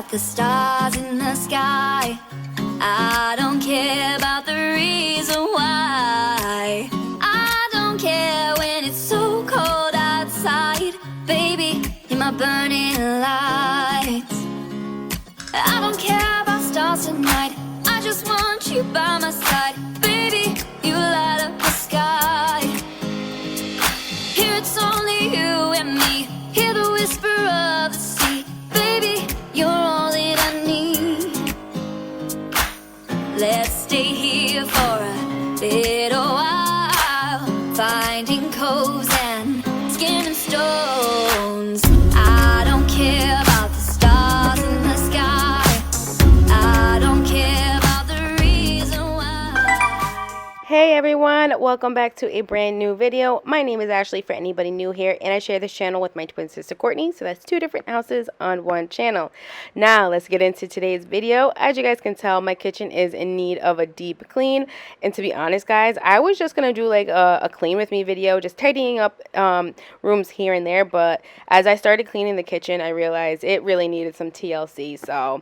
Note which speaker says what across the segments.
Speaker 1: about the stars in the sky. I don't care about the reason why. I don't care when it's so cold outside. Baby, you're my burning lights. I don't care about stars tonight. I just want you by my side. Baby, you light up the sky. Here it's only you and me. Hear the whisper of the sea. Baby, you're all that I need. Let's stay here for a little while, finding coves and skimming stones. I don't care about the stars in the sky. I don't care about the reason why.
Speaker 2: Hey everyone, welcome back to a brand new video. My name is Ashley for anybody new here, and I share this channel with my twin sister Courtney, so that's two different houses on one channel. Now let's get into today's video. As you guys can tell, my kitchen is in need of a deep clean, and to be honest guys, I was just gonna do like a clean with me video, just tidying up rooms here and there, but as I started cleaning the kitchen, I realized it really needed some TLC. So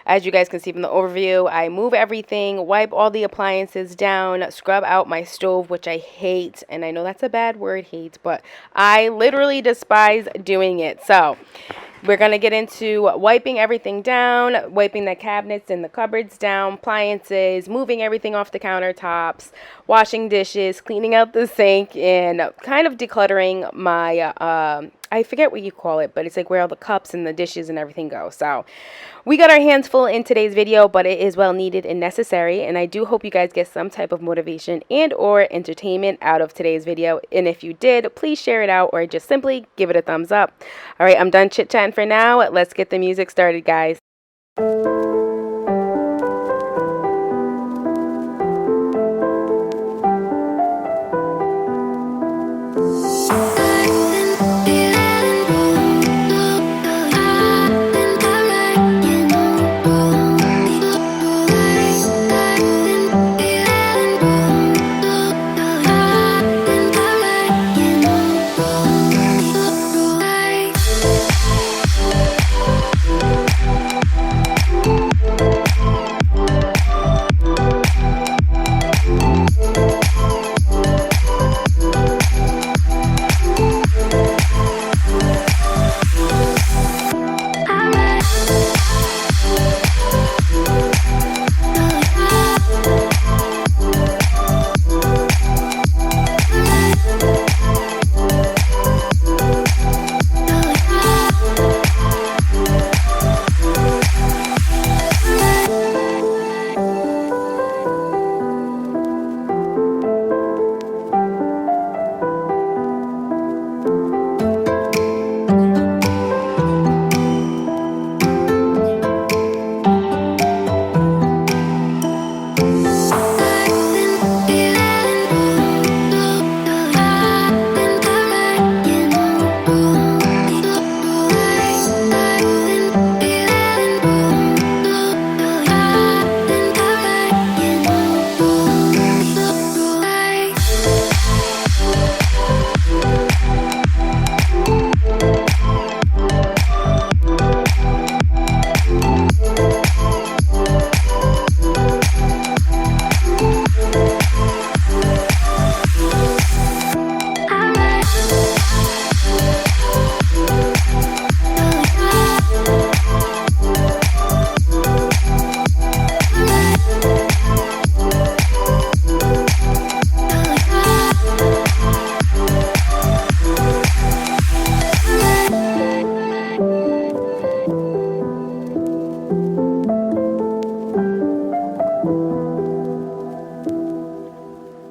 Speaker 2: as you guys can see from the overview, I move everything, wipe all the appliances down, scrub out my stove, which I hate. And I know that's a bad word, hate, but I literally despise doing it. So we're going to get into wiping everything down, wiping the cabinets and the cupboards down, appliances, moving everything off the countertops, washing dishes, cleaning out the sink, and kind of decluttering my, I forget what you call it, but it's like where all the cups and the dishes and everything go. So we got our hands full in today's video, but it is well needed and necessary. And I do hope you guys get some type of motivation and or entertainment out of today's video. And if you did, please share it out or just simply give it a thumbs up. All right, I'm done chit-chatting for now. Let's get the music started, guys.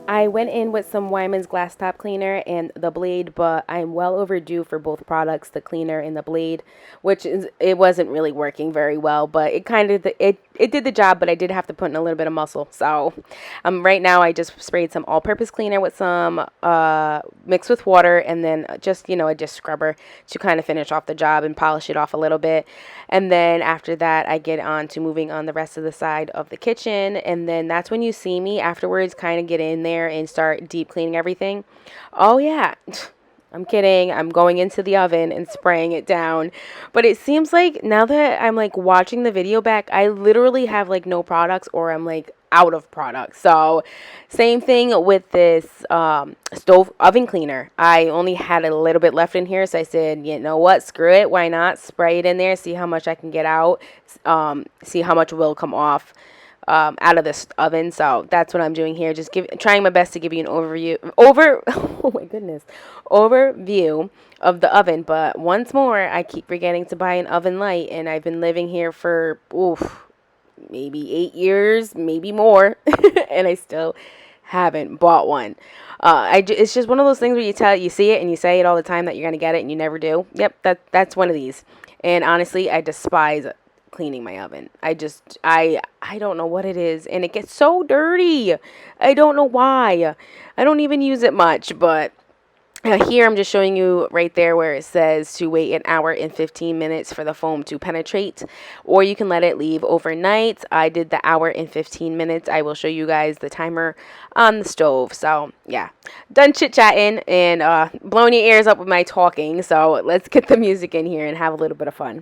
Speaker 2: I went in with some HEYYY's glass top cleaner and the blade, but I'm well overdue for both products, the cleaner and the blade, which is, it wasn't really working very well, but it kind of, it did the job, but I did have to put in a little bit of muscle. So right now I just sprayed some all-purpose cleaner with some mixed with water, and then just, a disc scrubber to kind of finish off the job and polish it off a little bit. And then after that, I get on to moving on the rest of the side of the kitchen, and then that's when you see me afterwards kind of get in there and start deep cleaning everything. Oh yeah, I'm kidding. I'm going into the oven and spraying it down. But it seems like now that I'm like watching the video back, I literally have like no products, or I'm like out of products. So same thing with this stove oven cleaner. I only had a little bit left in here, so I said, you know what, screw it, why not spray it in there, see how much I can get out, see how much will come off out of this oven. So that's what I'm doing here, just trying my best to give you an oh my goodness, overview of the oven. But once more, I keep forgetting to buy an oven light, and I've been living here for maybe 8 years, maybe more, and I still haven't bought one. It's just one of those things where you see it and you say it all the time that you're gonna get it and you never do. Yep, that's one of these. And honestly, I despise cleaning my oven. I don't know what it is, and it gets so dirty. I don't know why. I don't even use it much, but here I'm just showing you right there where it says to wait an hour and 15 minutes for the foam to penetrate, or you can let it leave overnight. I did the hour and 15 minutes. I will show you guys the timer on the stove. So yeah, done chit-chatting and blowing your ears up with my talking. So let's get the music in here and have a little bit of fun.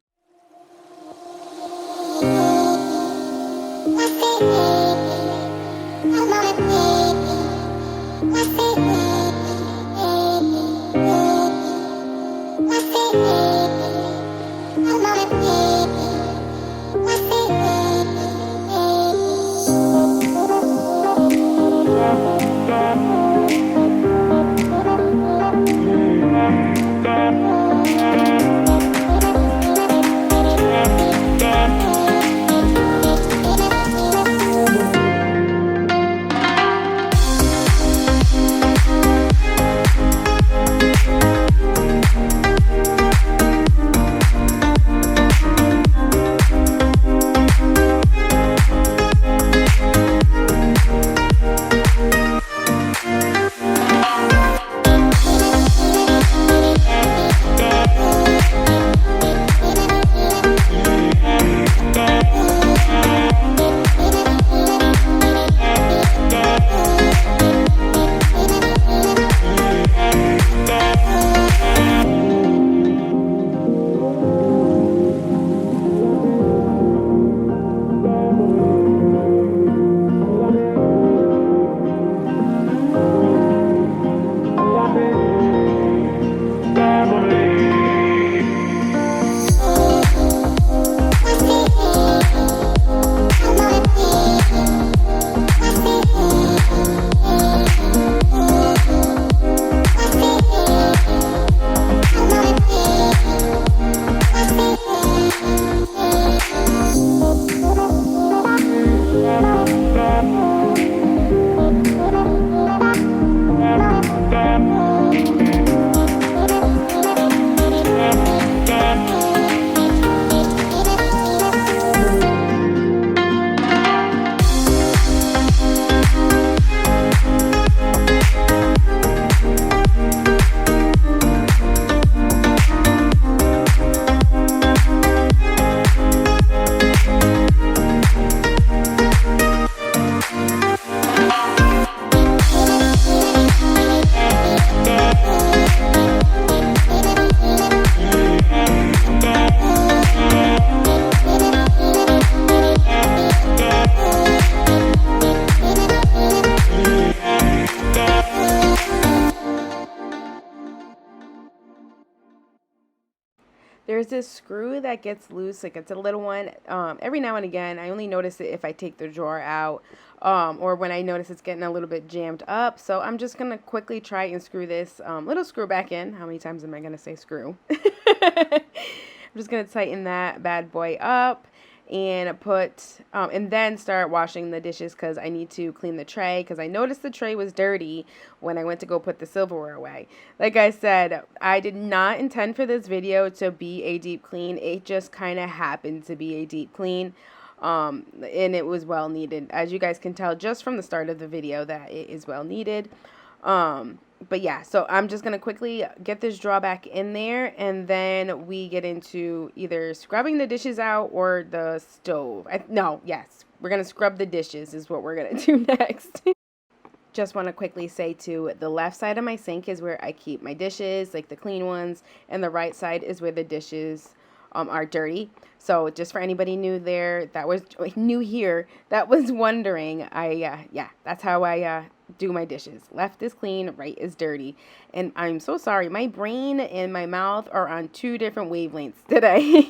Speaker 2: There's this screw that gets loose, like it's a little one. Every now and again, I only notice it if I take the drawer out, or when I notice it's getting a little bit jammed up. So I'm just going to quickly try and screw this little screw back in. How many times am I going to say screw? I'm just going to tighten that bad boy up and and then start washing the dishes, because I need to clean the tray, because I noticed the tray was dirty when I went to go put the silverware away. Like I said, I did not intend for this video to be a deep clean. It just kind of happened to be a deep clean, and it was well needed. As you guys can tell just from the start of the video that it is well needed. But yeah, so I'm just going to quickly get this drawer back in there, and then we get into either scrubbing the dishes out or the stove. Yes, we're going to scrub the dishes is what we're going to do next. just want to quickly say too, the left side of my sink is where I keep my dishes, like the clean ones, and the right side is where the dishes are dirty. So just for anybody new there, that was new here, that was wondering, yeah, that's how I do my dishes. Left is clean, right is dirty. And I'm so sorry, my brain and my mouth are on two different wavelengths today.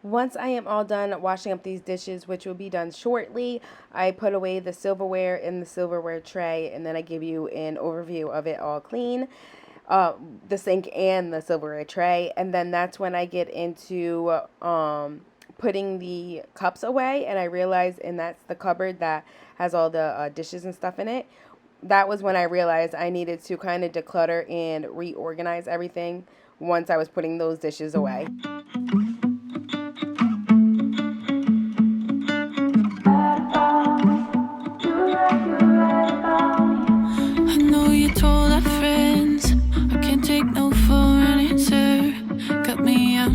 Speaker 2: Once I am all done washing up these dishes, which will be done shortly, I put away the silverware in the silverware tray, and then I give you an overview of it all clean, the sink and the silverware tray. And then that's when I get into putting the cups away, and I realize, and that's the cupboard that has all the dishes and stuff in it. That was when I realized I needed to kind of declutter and reorganize everything once I was putting those dishes away.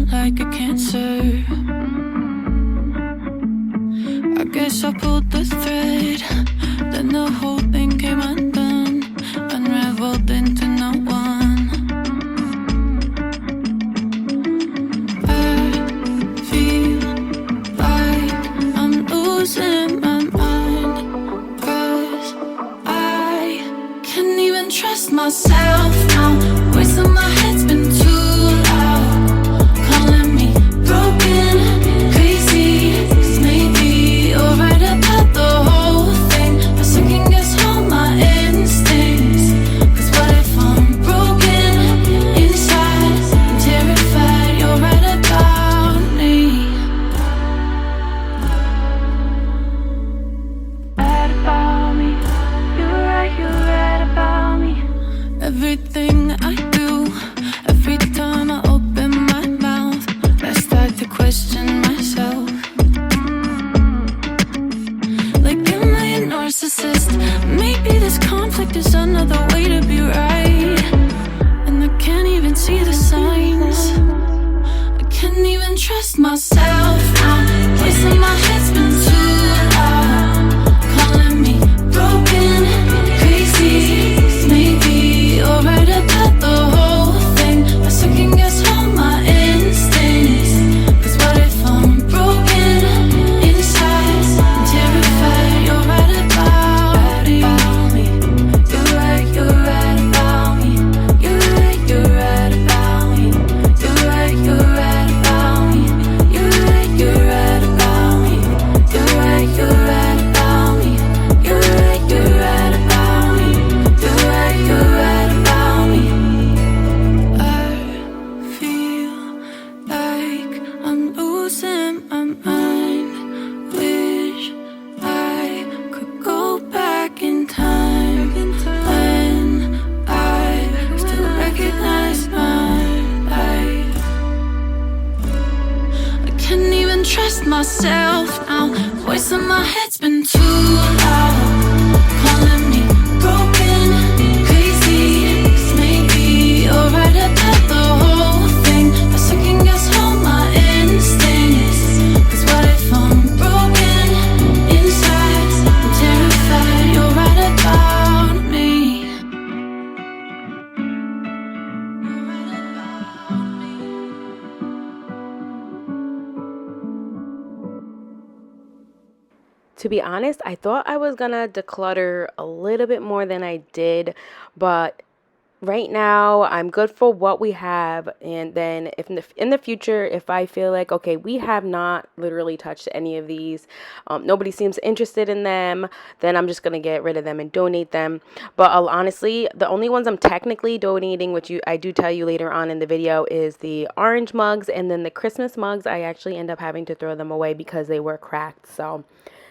Speaker 1: Like a cancer, I guess I pulled the thread, then the whole thing came undone, unraveled into no one. I feel like I'm losing my mind, 'cause I can't even trust myself now. Voice in my head's been too broken, crazy, 'cause maybe you're right about the whole thing. signs. I can't even trust myself now. Wasting my head's been too loud. Calling me broken, crazy. Maybe you're right about the whole thing. I second guess all my instincts. 'Cause what if I'm broken inside? I'm terrified. You're right about me. You're right about me. You're right about me. You're right about me. You're right about me. You're right about me. You're right about me. You're right about me. I feel like I'm losing my mind. Wish I could go back in time when I still recognize my life. I can't even trust myself now. Voice in my head's been too loud. Calling me broken, crazy. 'Cause maybe you're right about the whole thing. I second guess all my instincts. 'Cause what if I'm broken inside? I'm terrified. You're right about me.
Speaker 2: To be honest, I thought I was gonna declutter a little bit more than I did, but right now I'm good for what we have. And then if in the future, if I feel like, okay, we have not literally touched any of these, nobody seems interested in them, then I'm just gonna get rid of them and donate them. But honestly, the only ones I'm technically donating, which I do tell you later on in the video, is the orange mugs, and then the Christmas mugs I actually end up having to throw them away because they were cracked. So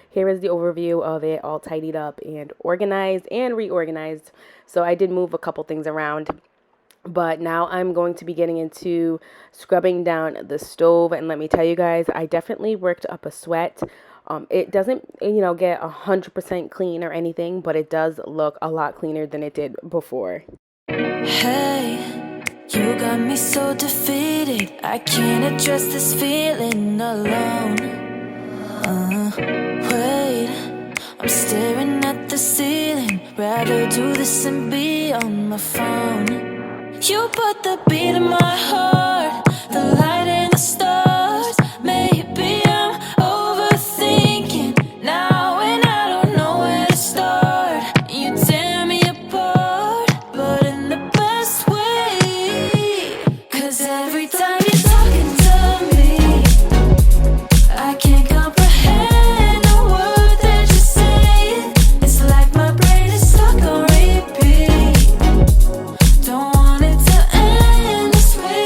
Speaker 2: here is the overview of it, all tidied up and organized and reorganized. So I did move a couple things around, but now I'm going to be getting into scrubbing down the stove. And let me tell you guys, I definitely worked up a sweat. It doesn't, get 100% clean or anything, but it does look a lot cleaner than it did before.
Speaker 1: Hey, you got me so defeated. I can't address this feeling alone. Wait, I'm staring at the ceiling. Rather do this and be on my phone. You put the beat in my heart, the light in the stars. Maybe I'm overthinking now, and I don't know where to start. You tear me apart, but in the best way. 'Cause every time you're talking to me, I can't comprehend a word that you're saying. It's like my brain is stuck on repeat. Don't want it to end this way.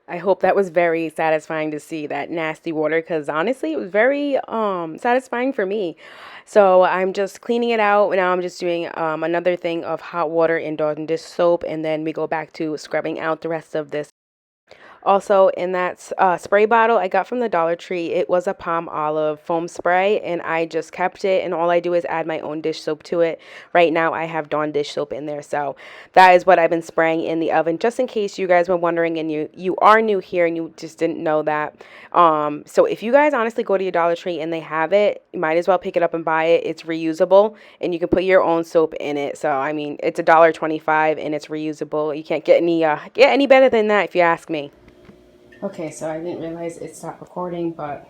Speaker 2: I hope that was very satisfying to see that nasty water, because honestly it was very satisfying for me. So I'm just cleaning it out. Now I'm just doing another thing of hot water and Dawn dish soap, and then we go back to scrubbing out the rest of this. Also, in that spray bottle I got from the Dollar Tree, it was a palm olive foam spray, and I just kept it, and all I do is add my own dish soap to it. Right now I have Dawn dish soap in there, so that is what I've been spraying in the oven, just in case you guys were wondering and you are new here and you just didn't know that. So if you guys honestly go to your Dollar Tree and they have it, you might as well pick it up and buy it. It's reusable, and you can put your own soap in it. So I mean, it's $1.25 and it's reusable. You can't get any better than that if you ask me. Okay, so I didn't realize it stopped recording, but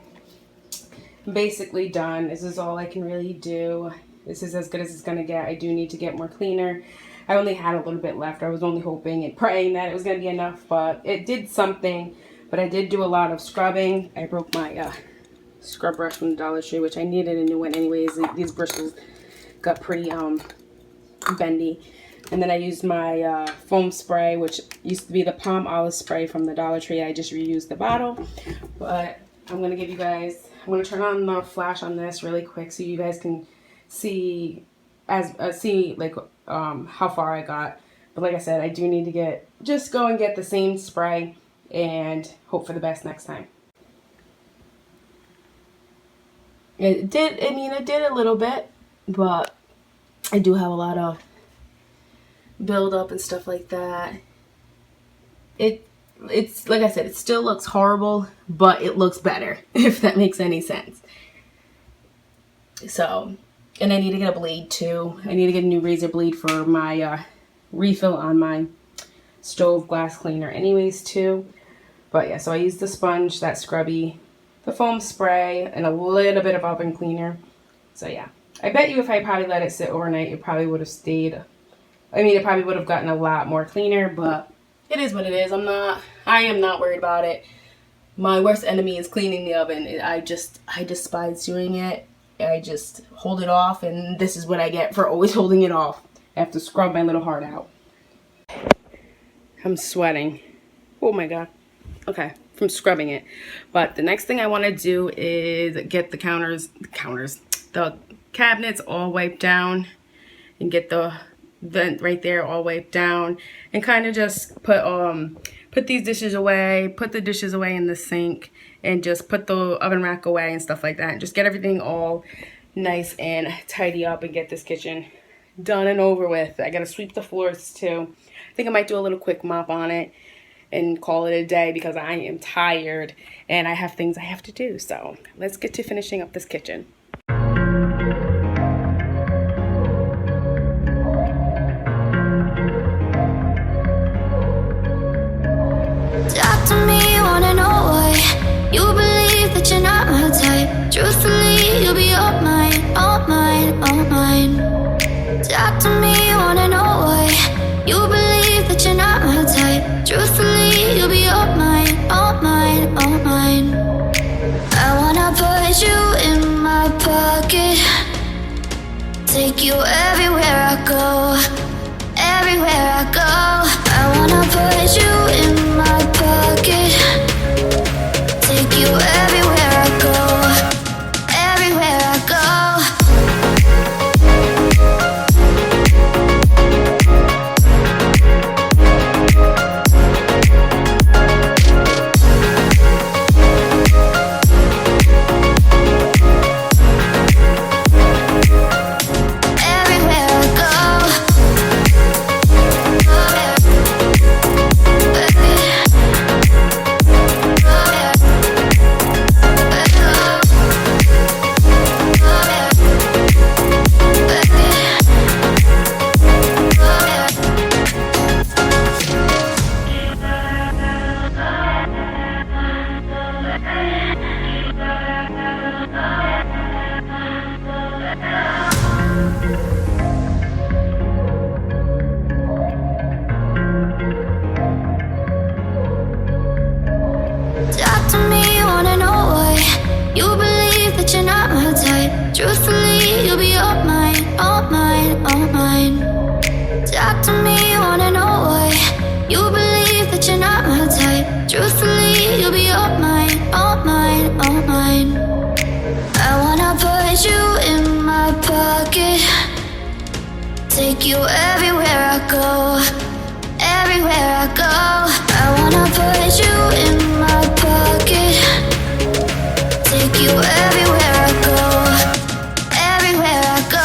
Speaker 2: I'm basically done. This is all I can really do. This is as good as it's going to get. I do need to get more cleaner. I only had a little bit left. I was only hoping and praying that it was going to be enough, but it did something. But I did do a lot of scrubbing. I broke my scrub brush from the Dollar Tree, which I needed a new one anyways. These bristles got pretty bendy. And then I used my foam spray, which used to be the palm olive spray from the Dollar Tree. I just reused the bottle. But I'm going to give you guys, I'm going to turn on the flash on this really quick so you guys can see like how far I got. But like I said, I do need to just go and get the same spray and hope for the best next time. It did a little bit, but I do have a lot of build up and stuff like that. It's like I said, it still looks horrible, but it looks better, if that makes any sense. So, and I need to get a blade too. I need to get a new razor blade for my refill on my stove glass cleaner anyways too. But yeah, so I used the sponge, that scrubby, the foam spray, and a little bit of oven cleaner. So yeah, I bet you if I probably let it sit overnight, it probably would have stayed. I mean, it probably would have gotten a lot more cleaner, but it is what it is. I am not worried about it. My worst enemy is cleaning the oven. I despise doing it. I just hold it off, and this is what I get for always holding it off. I have to scrub my little heart out. I'm sweating. Oh my God. Okay, from scrubbing it. But the next thing I want to do is get the cabinets all wiped down and get the vent right there all wiped down, and kind of just put these dishes away, put the dishes away in the sink, and just put the oven rack away and stuff like that, and just get everything all nice and tidy up and get this kitchen done and over with. I gotta sweep the floors too. I think I might do a little quick mop on it and call it a day because I am tired and I have things I have to do. So let's get to finishing up this kitchen.
Speaker 1: Talk to me, wanna know why you believe that you're not my type. Truthfully, you'll be all mine, all mine, all mine. Talk to me, wanna know why you believe that you're not my type. Truthfully, you'll be all mine, all mine, all mine. I wanna put you in my pocket, take you everywhere I go, everywhere I go. I wanna put you in my pocket, take you everywhere I go, everywhere I go. Everywhere I go. Take you everywhere I go, everywhere I go. I wanna put you in my pocket. Take you everywhere I go, everywhere I go.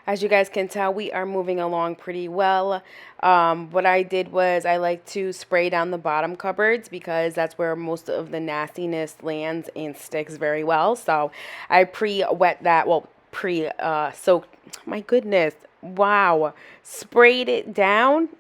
Speaker 2: As you guys can tell, we are moving along pretty well. What I did was I like to spray down the bottom cupboards because that's where most of the nastiness lands and sticks very well. So I pre-wet that, well, pre-soaked, my goodness, wow, sprayed it down.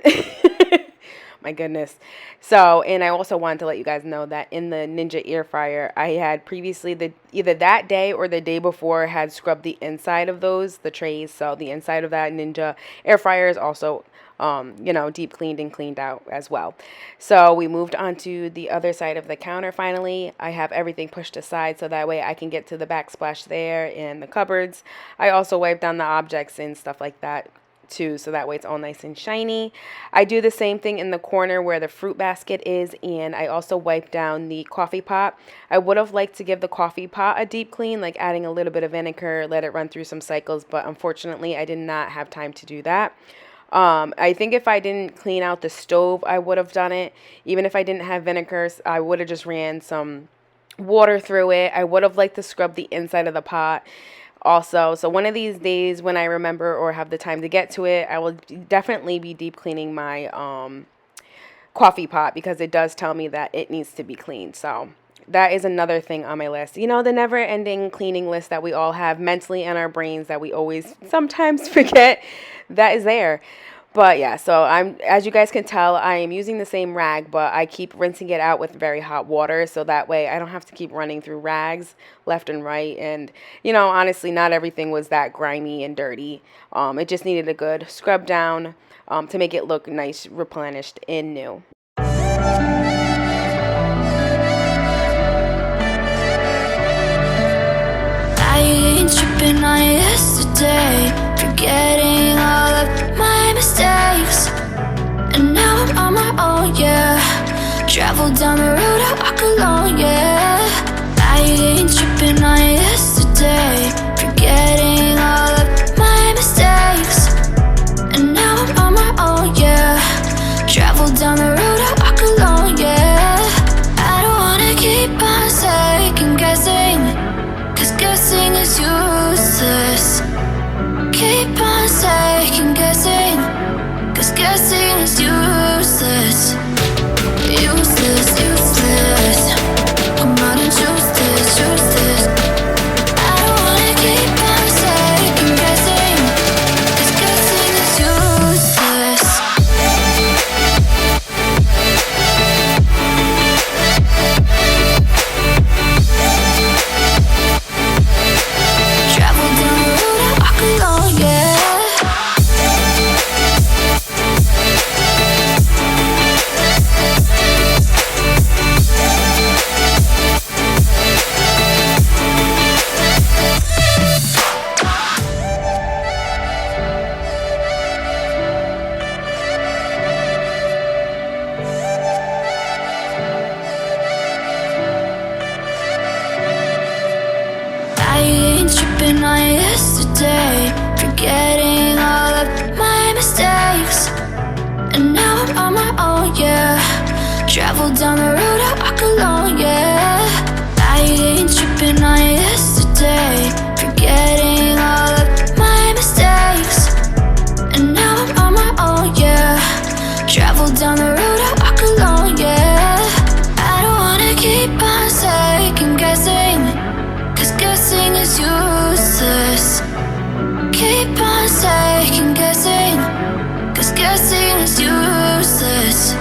Speaker 2: My goodness. So, and I also wanted to let you guys know that in the Ninja air fryer, I had previously, either that day or the day before, had scrubbed the inside of the trays. So the inside of that Ninja air fryer is also, you know, deep cleaned and cleaned out as well. So we moved on to the other side of the counter finally. I have everything pushed aside so that way I can get to the backsplash there in the cupboards. I also wiped down the objects and stuff like that too, so that way it's all nice and shiny. I do the same thing in the corner where the fruit basket is, and I also wipe down the coffee pot. I would have liked to give the coffee pot a deep clean, like adding a little bit of vinegar, let it run through some cycles, but unfortunately I did not have time to do that. I think if I didn't clean out the stove, I would have done it. Even if I didn't have vinegar, I would have just ran some water through it. I would have liked to scrub the inside of the pot also. So one of these days when I remember or have the time to get to it, I will definitely be deep cleaning my coffee pot because it does tell me that it needs to be cleaned. So that is another thing on my list. You know, the never-ending cleaning list that we all have mentally in our brains that we always sometimes forget, that is there. But yeah, so as you guys can tell, I am using the same rag, but I keep rinsing it out with very hot water, so that way I don't have to keep running through rags left and right. And, you know, honestly, not everything was that grimy and dirty. It just needed a good scrub down to make it look nice, replenished, and new.
Speaker 1: I ain't tripping on yesterday, forgetting all of my mistakes. And now I'm on my own, yeah. Travel down the road, I walk alone, yeah. I ain't tripping on yesterday, forgetting all of my mistakes. And now I'm on my own, yeah. Travel down the road, I walk alone, yeah. I don't wanna keep on second guessing, cause guessing is useless. Keep on second guessing, cause guessing is useless. Useless, useless. Come on and choose this, choose this. I don't wanna keep on second guessing, cause guessing is useless. Travel down the road, I walk alone, yeah. I ain't tripping on yesterday, forgetting all of my mistakes. And now I'm on my own, yeah. Travel down the road, I walk alone, yeah. I ain't tripping on yesterday, forgetting all of my mistakes. And now I'm on my own, yeah. Travel down the road I walk alone, yeah. I don't wanna keep on second guessing, 'cause guessing is useless. Keep on second guessing, 'cause guessing is useless.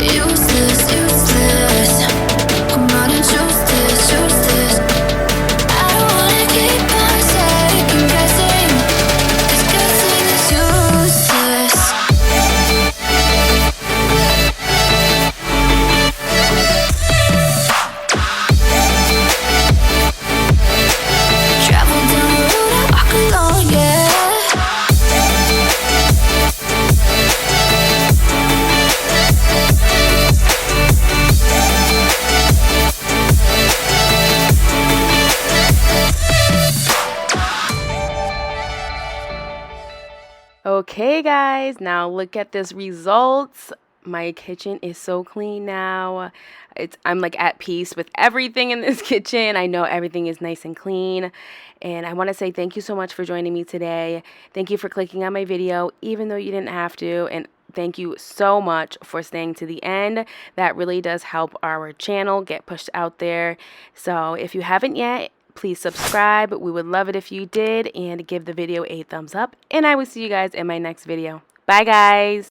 Speaker 1: Useless, useless. Come on and choose this, choose this. I don't wanna keep on second guessing, 'cause guessing is useless. Travel down the road I walk alone, yeah.
Speaker 2: Okay guys, now look at this results. My kitchen is so clean now. I'm like at peace with everything in this kitchen. I know everything is nice and clean. And I want to say thank you so much for joining me today. Thank you for clicking on my video, even though you didn't have to. And thank you so much for staying to the end. That really does help our channel get pushed out there. So if you haven't yet, please subscribe. We would love it if you did, and give the video a thumbs up. And I will see you guys in my next video. Bye guys.